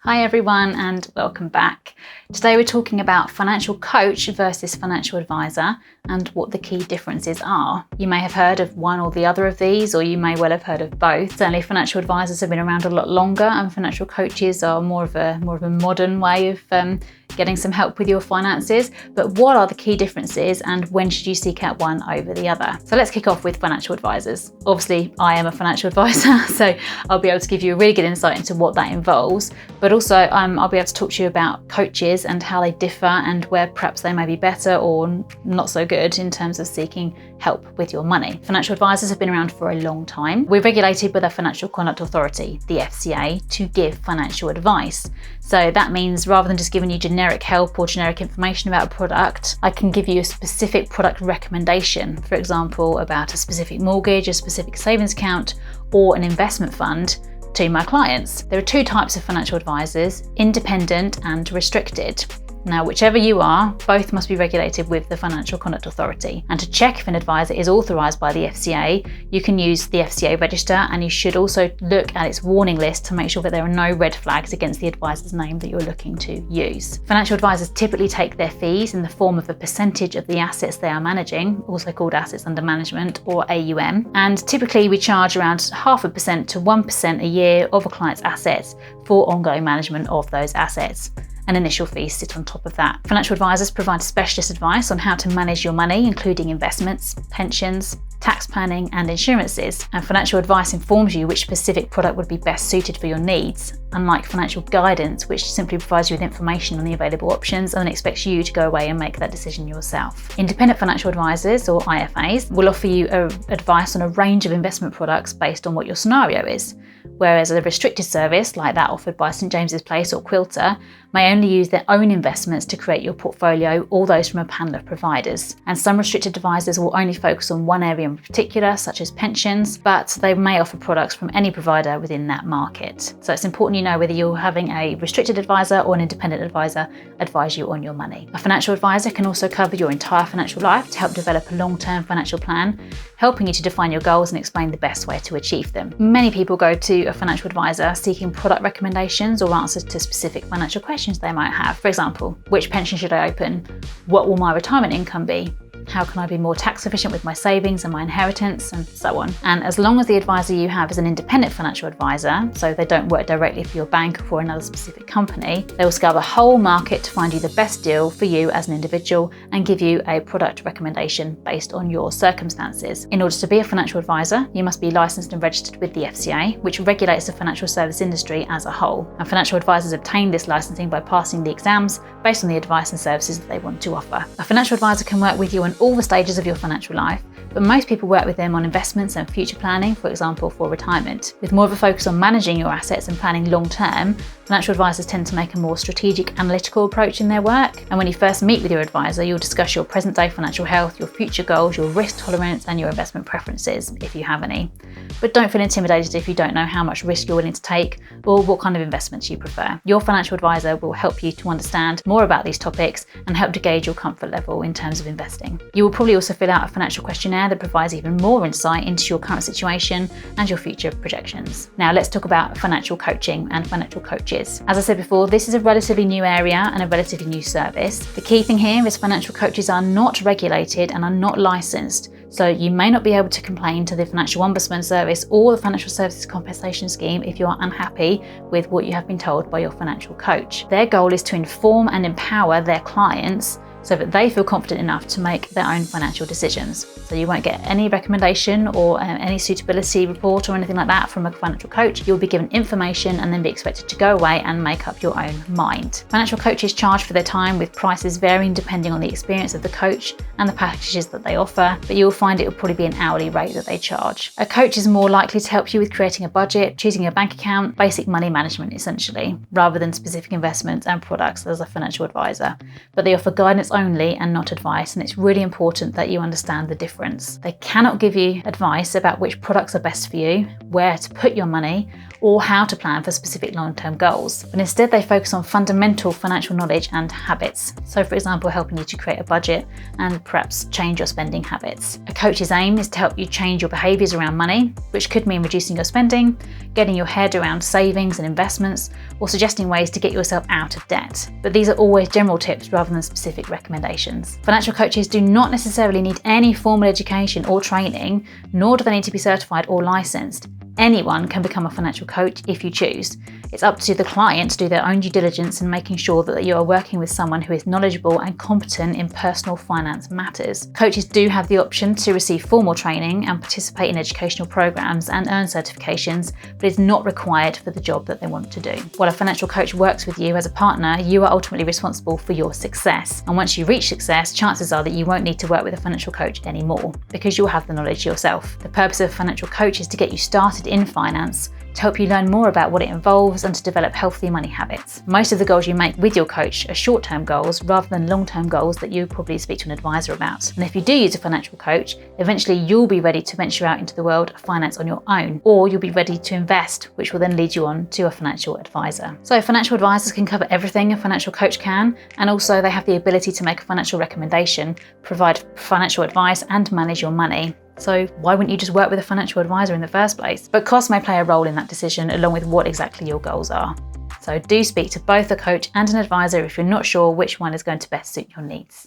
Hi everyone and welcome back. Today we're talking about financial coach versus financial advisor and what the key differences are. You may have heard of one or the other of these, or you may well have heard of both. Certainly financial advisors have been around a lot longer and financial coaches are more of a modern way of getting some help with your finances. But what are the key differences and when should you seek out one over the other? So let's kick off with financial advisors. Obviously, I am a financial advisor, so I'll be able to give you a really good insight into what that involves. But also I'll be able to talk to you about coaches and how they differ and where perhaps they may be better or not so good in terms of seeking help with your money. Financial advisors have been around for a long time. We're regulated by the Financial Conduct Authority, the FCA, to give financial advice. So that means rather than just giving you generic help or generic information about a product, I can give you a specific product recommendation, for example, about a specific mortgage, a specific savings account, or an investment fund to my clients. There are two types of financial advisors, independent and restricted. Now, whichever you are, both must be regulated with the Financial Conduct Authority. And to check if an advisor is authorised by the FCA, you can use the FCA register, and you should also look at its warning list to make sure that there are no red flags against the advisor's name that you're looking to use. Financial advisors typically take their fees in the form of a percentage of the assets they are managing, also called assets under management or AUM. And typically we charge around 0.5% to 1% a year of a client's assets for ongoing management of those assets. And initial fees sit on top of that. Financial advisors provide specialist advice on how to manage your money, including investments, pensions, tax planning and insurances. And financial advice informs you which specific product would be best suited for your needs, unlike financial guidance, which simply provides you with information on the available options and then expects you to go away and make that decision yourself. Independent financial advisors, or IFAs, will offer you advice on a range of investment products based on what your scenario is, whereas a restricted service, like that offered by St James's Place or Quilter, may only use their own investments to create your portfolio or those from a panel of providers. And some restricted advisors will only focus on one area in particular, such as pensions, but they may offer products from any provider within that market. So it's important you know whether you're having a restricted advisor or an independent advisor advise you on your money. A financial advisor can also cover your entire financial life to help develop a long-term financial plan, helping you to define your goals and explain the best way to achieve them. Many people go to a financial advisor seeking product recommendations or answers to specific financial questions they might have. For example, which pension should I open? What will my retirement income be? How can I be more tax efficient with my savings and my inheritance, and so on. And as long as the advisor you have is an independent financial advisor, so they don't work directly for your bank or for another specific company, they will scour the whole market to find you the best deal for you as an individual and give you a product recommendation based on your circumstances. In order to be a financial advisor, you must be licensed and registered with the FCA, which regulates the financial service industry as a whole. And financial advisors obtain this licensing by passing the exams based on the advice and services that they want to offer. A financial advisor can work with you on all the stages of your financial life, but most people work with them on investments and future planning, for example, for retirement. With more of a focus on managing your assets and planning long term, financial advisors tend to make a more strategic, analytical approach in their work. And when you first meet with your advisor, you'll discuss your present day financial health, your future goals, your risk tolerance, and your investment preferences, if you have any. But don't feel intimidated if you don't know how much risk you're willing to take or what kind of investments you prefer. Your financial advisor will help you to understand more about these topics and help to gauge your comfort level in terms of investing. You will probably also fill out a financial questionnaire that provides even more insight into your current situation and your future projections. Now let's talk about financial coaching and financial coaches. As I said before, this is a relatively new area and a relatively new service. The key thing here is financial coaches are not regulated and are not licensed. So you may not be able to complain to the Financial Ombudsman Service or the Financial Services Compensation Scheme if you are unhappy with what you have been told by your financial coach. Their goal is to inform and empower their clients so that they feel confident enough to make their own financial decisions. So you won't get any recommendation or any suitability report or anything like that from a financial coach. You'll be given information and then be expected to go away and make up your own mind. Financial coaches charge for their time, with prices varying depending on the experience of the coach and the packages that they offer, but you'll find it will probably be an hourly rate that they charge. A coach is more likely to help you with creating a budget, choosing a bank account, basic money management essentially, rather than specific investments and products as a financial advisor. But they offer guidance only and not advice, and it's really important that you understand the difference. They cannot give you advice about which products are best for you, where to put your money, or how to plan for specific long-term goals, but instead they focus on fundamental financial knowledge and habits. So for example, helping you to create a budget and perhaps change your spending habits. A coach's aim is to help you change your behaviours around money, which could mean reducing your spending, getting your head around savings and investments, or suggesting ways to get yourself out of debt. But these are always general tips rather than specific recommendations. Financial coaches do not necessarily need any formal education or training, nor do they need to be certified or licensed. Anyone can become a financial coach if you choose. It's up to the client to do their own due diligence in making sure that you are working with someone who is knowledgeable and competent in personal finance matters. Coaches do have the option to receive formal training and participate in educational programs and earn certifications, but it's not required for the job that they want to do. While a financial coach works with you as a partner, you are ultimately responsible for your success. And once you reach success, chances are that you won't need to work with a financial coach anymore because you'll have the knowledge yourself. The purpose of a financial coach is to get you started in finance, to help you learn more about what it involves and to develop healthy money habits. Most of the goals you make with your coach are short-term goals rather than long-term goals that you probably speak to an advisor about. And if you do use a financial coach, eventually you'll be ready to venture out into the world of finance on your own, or you'll be ready to invest, which will then lead you on to a financial advisor. So financial advisors can cover everything a financial coach can, and also they have the ability to make a financial recommendation, provide financial advice and manage your money. So why wouldn't you just work with a financial advisor in the first place? But cost may play a role in that decision along with what exactly your goals are. So do speak to both a coach and an advisor if you're not sure which one is going to best suit your needs.